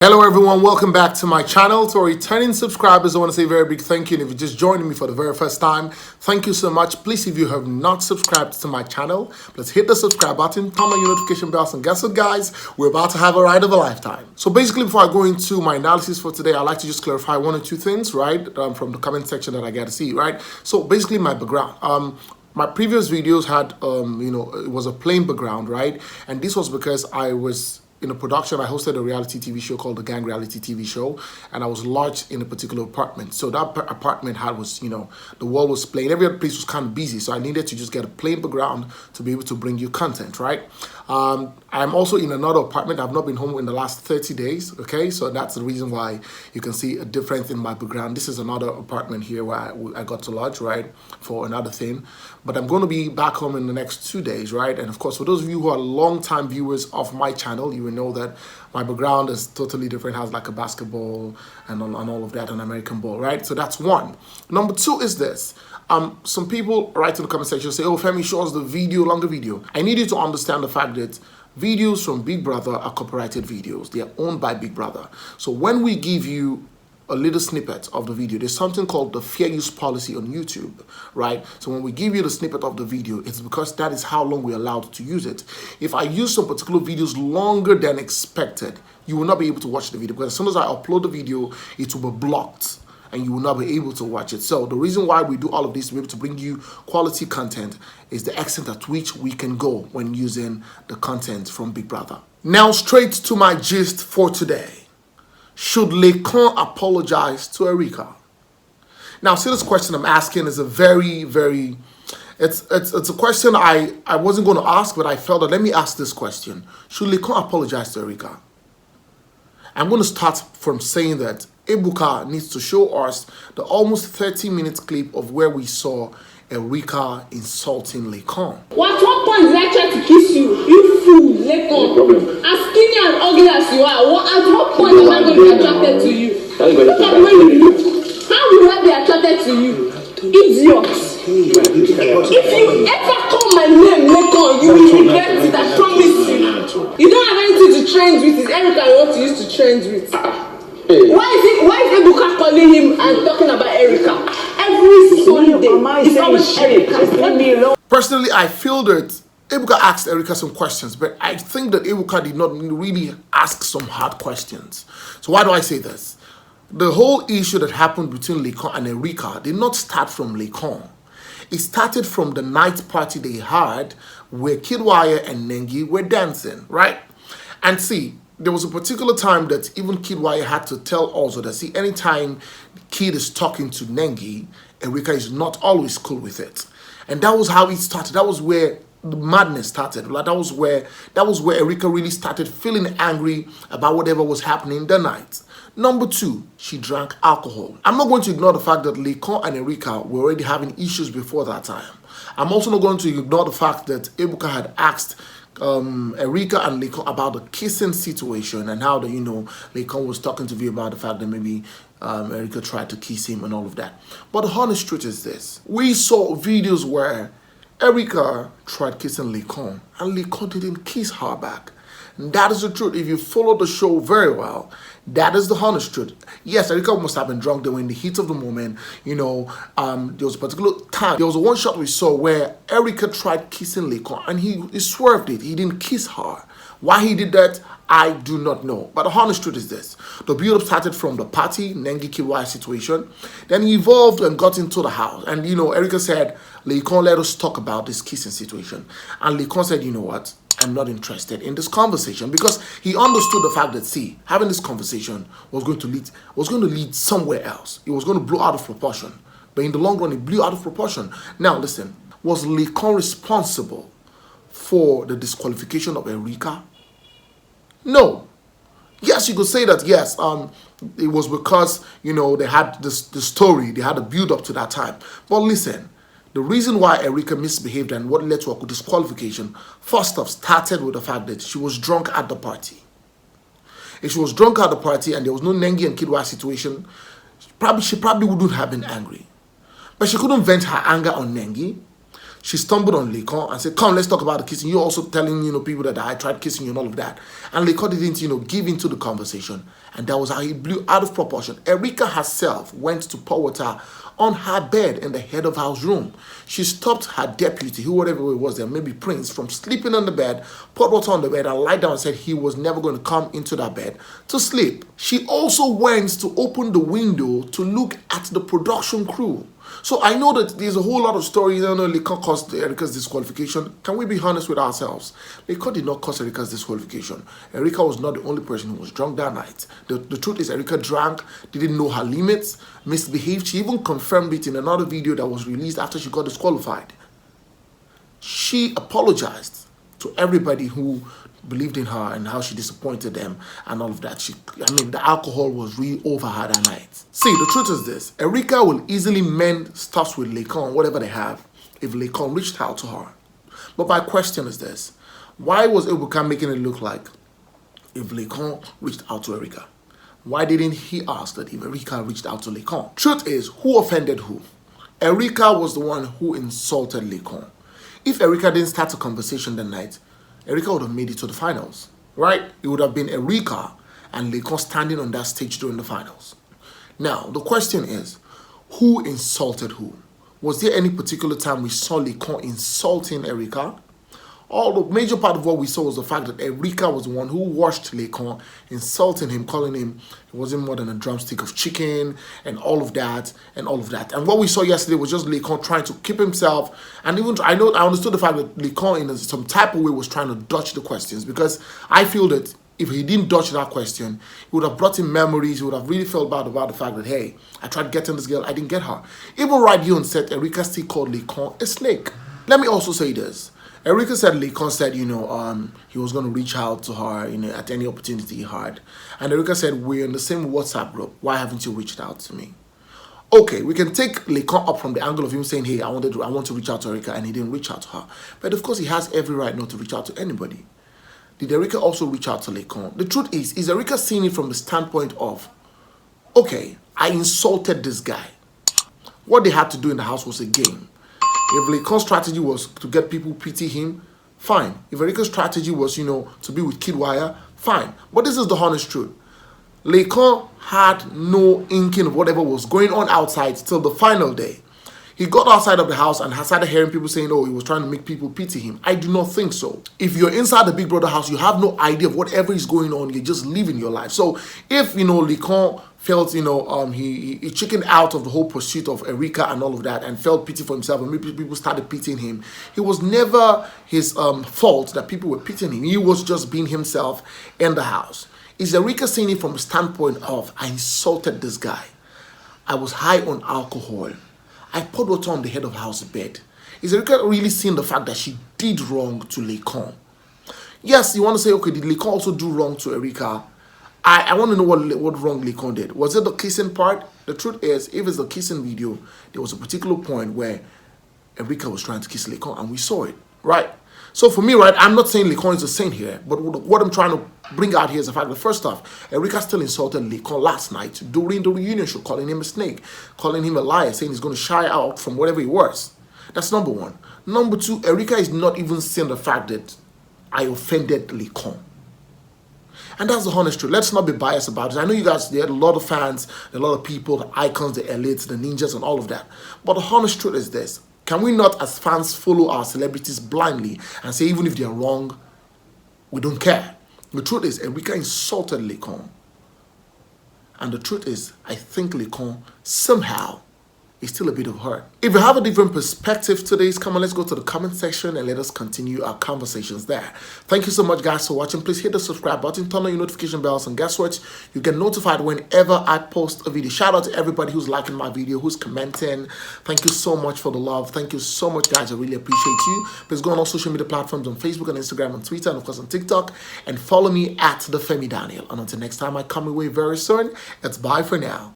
Hello everyone, welcome back to my channel. To our returning subscribers, I want to say a very big thank you. And if you're just joining me for the very first time, thank you so much. Please, if you have not subscribed to my channel, let's hit the subscribe button, turn on your notification bells, and guess what guys, we're about to have a ride of a lifetime. So basically, before I go into my analysis for today, I'd like to just clarify one or two things, right, from the comment section that I get to see, right? So basically my background. My previous videos had, it was a plain background, right? And this was because I was in a production. I hosted a reality TV show called the Gang Reality TV Show, and I was lodged in a particular apartment. So that apartment was, the wall was plain. Every other place was kind of busy, so I needed to just get a plain background to be able to bring you content, right? I'm also in another apartment. I've not been home in the last 30 days, okay? So that's the reason why you can see a difference in my background. This is another apartment here where I got to lodge, right, for another thing. But I'm going to be back home in the next 2 days, right? And of course, for those of you who are long-time viewers of my channel, you will know that my background is totally different. It has like a basketball and all of that, an American ball, right? So that's one. Number two is this. Some people write in the comment section say, "Oh, Femi, show us the video, longer video." I need you to understand the fact that videos from Big Brother are copyrighted videos. They are owned by Big Brother. So when we give you a little snippet of the video, there's something called the fair use policy on YouTube, right? So when we give you the snippet of the video, it's because that is how long we're allowed to use it. If I use some particular videos longer than expected, you will not be able to watch the video, because as soon as I upload the video, it will be blocked and you will not be able to watch it. So the reason why we do all of this, to be able to bring you quality content, is the extent at which we can go when using the content from Big Brother. Now straight to my gist for today. Should Laycon apologize to Erica? Now, see, this question I'm asking is a very, it's a question I wasn't going to ask, but I felt that let me ask this question. Should Laycon apologize to Erica? I'm going to start from saying that Ebuka needs to show us the almost 30-minute clip of where we saw Erica insulting Laycon. At what point did I try to kiss you? You fool, Laycon. As skinny and ugly as you are, at what point am I going to be attracted to you? Look at the way you look. How will I be attracted to you? Idiot. If you ever call my name Laycon, you will regret it, I promise you. You don't have anything to trend with. It's Erica you want to use to trend with. Why is Ebuka calling him and talking about Erica? Every Sunday, it's always Erica. Personally, I feel that Ebuka asked Erica some questions, but I think that Ebuka did not really ask some hard questions. So why do I say this? The whole issue that happened between Laycon and Erica did not start from Laycon. It started from the night party they had where Kidwire and Nengi were dancing, right? And see, there was a particular time that even Kidwire had to tell also that, see, anytime Kid is talking to Nengi, Erica is not always cool with it. And that was how it started. That was where the madness started. Like that was where Erica really started feeling angry about whatever was happening that night. Number two, she drank alcohol. I'm not going to ignore the fact that Laycon and Erica were already having issues before that time. I'm also not going to ignore the fact that Ebuka had asked Erica and Laycon about the kissing situation and how Laycon was talking to you about the fact that maybe Erica tried to kiss him and all of that. But the honest truth is this. We saw videos where Erica tried kissing Laycon and Laycon didn't kiss her back. And that is the truth. If you follow the show very well, that is the honest truth. Yes, Erica must have been drunk. They were in the heat of the moment. There was a particular time. There was one shot we saw where Erica tried kissing Laycon and he swerved it. He didn't kiss her. Why he did that, I do not know. But the honest truth is this. The build-up started from the party, Nengi Kidwire situation. Then he evolved and got into the house. And, Erica said, Laycon, let us talk about this kissing situation. And Laycon said, you know what? I'm not interested in this conversation, because he understood the fact that, see, having this conversation was going to lead somewhere else. It was going to blow out of proportion. But in the long run, it blew out of proportion. Now, listen, was Laycon responsible for the disqualification of Erica? No. Yes, you could say that, yes, it was because, they had the story, they had a build-up to that time. But listen, the reason why Erica misbehaved and what led to her disqualification, first off, started with the fact that she was drunk at the party. If she was drunk at the party and there was no Nengi and Kidwire situation, she probably wouldn't have been angry. But she couldn't vent her anger on Nengi. She stumbled on Laycon and said, come, let's talk about the kissing. You're also telling, people that I tried kissing you and all of that. And Laycon didn't, give into the conversation. And that was how he blew out of proportion. Erica herself went to pour water on her bed in the head of house room. She stopped her deputy, whoever it was there, maybe Prince, from sleeping on the bed, poured water on the bed, and lied down and said he was never going to come into that bed to sleep. She also went to open the window to look at the production crew. So I know that there's a whole lot of stories. Laycon caused Erica's disqualification. Can we be honest with ourselves? Laycon did not cause Erica's disqualification. Erica was not the only person who was drunk that night. The truth is, Erica drank, didn't know her limits, misbehaved. She even confirmed it in another video that was released after she got disqualified. She apologized to everybody who believed in her and how she disappointed them and all of that. The alcohol was really over her that night. See, the truth is this. Erica will easily mend stuff with Laycon, whatever they have, if Laycon reached out to her. But my question is this. Why was Ebuka making it look like if Laycon reached out to Erica? Why didn't he ask that if Erica reached out to Laycon? Truth is, who offended who? Erica was the one who insulted Laycon. If Erica didn't start a conversation that night, Erica would have made it to the finals, right? It would have been Erica and Laycon standing on that stage during the finals. Now, the question is, who insulted who? Was there any particular time we saw Laycon insulting Erica? The major part of what we saw was the fact that Erica was the one who watched Laycon, insulting him, calling him it wasn't more than a drumstick of chicken and all of that. And what we saw yesterday was just Laycon trying to keep himself. And even I understood the fact that Laycon in some type of way was trying to dodge the questions, because I feel that if he didn't dodge that question, it would have brought him memories. He would have really felt bad about the fact that, hey, I tried getting this girl, I didn't get her. Even right here on set, Erica still called Laycon a snake. Let me also say this. Erica said Laycon said, he was going to reach out to her, at any opportunity he had. And Erica said, we're in the same WhatsApp group. Why haven't you reached out to me? Okay, we can take Laycon up from the angle of him saying, hey, I want to reach out to Erica, and he didn't reach out to her. But of course, he has every right not to reach out to anybody. Did Erica also reach out to Laycon? The truth is Erica seeing it from the standpoint of, okay, I insulted this guy. What they had to do in the house was a game. If Laycon's strategy was to get people pity him, fine. If Erica's strategy was, to be with Kidwire, fine. But this is the honest truth. Laycon had no inkling of whatever was going on outside till the final day. He got outside of the house and started hearing people saying, oh, he was trying to make people pity him. I do not think so. If you're inside the Big Brother house, you have no idea of whatever is going on. You're just living your life. So if, Laycon felt, he chickened out of the whole pursuit of Erica and all of that and felt pity for himself, and maybe people started pitying him, it was never his fault that people were pitying him. He was just being himself in the house. Is Erica seeing it from the standpoint of, I insulted this guy. I was high on alcohol. I poured water on the head of house bed. Is Erica really seeing the fact that she did wrong to Laycon? Yes, you want to say, okay, did Laycon also do wrong to Erica? I want to know what wrong Laycon did. Was it the kissing part? The truth is, if it's the kissing video, there was a particular point where Erica was trying to kiss Laycon and we saw it, right? So for me, right, I'm not saying Laycon is a saint here, but what I'm trying to bring out here is the fact that first off, Erica still insulted Laycon last night during the reunion show, calling him a snake, calling him a liar, saying he's going to shy out from whatever he was. That's number one. Number two, Erica is not even seeing the fact that I offended Laycon. And that's the honest truth. Let's not be biased about it. I know you guys, there are a lot of fans, a lot of people, the icons, the elites, the ninjas, and all of that. But the honest truth is this. Can we not, as fans, follow our celebrities blindly and say, even if they're wrong, we don't care? The truth is, Erica insulted Laycon. And the truth is, I think Laycon somehow is still a bit of hurt. If you have a different perspective to this, come on, let's go to the comment section and let us continue our conversations there. Thank you so much, guys, for watching. Please hit the subscribe button, turn on your notification bells, and guess what? You get notified whenever I post a video. Shout out to everybody who's liking my video, who's commenting. Thank you so much for the love. Thank you so much, guys. I really appreciate you. Please go on all social media platforms on Facebook and Instagram and Twitter, and of course on TikTok, and follow me at the Femi Daniel. And until next time, I come away very soon. It's bye for now.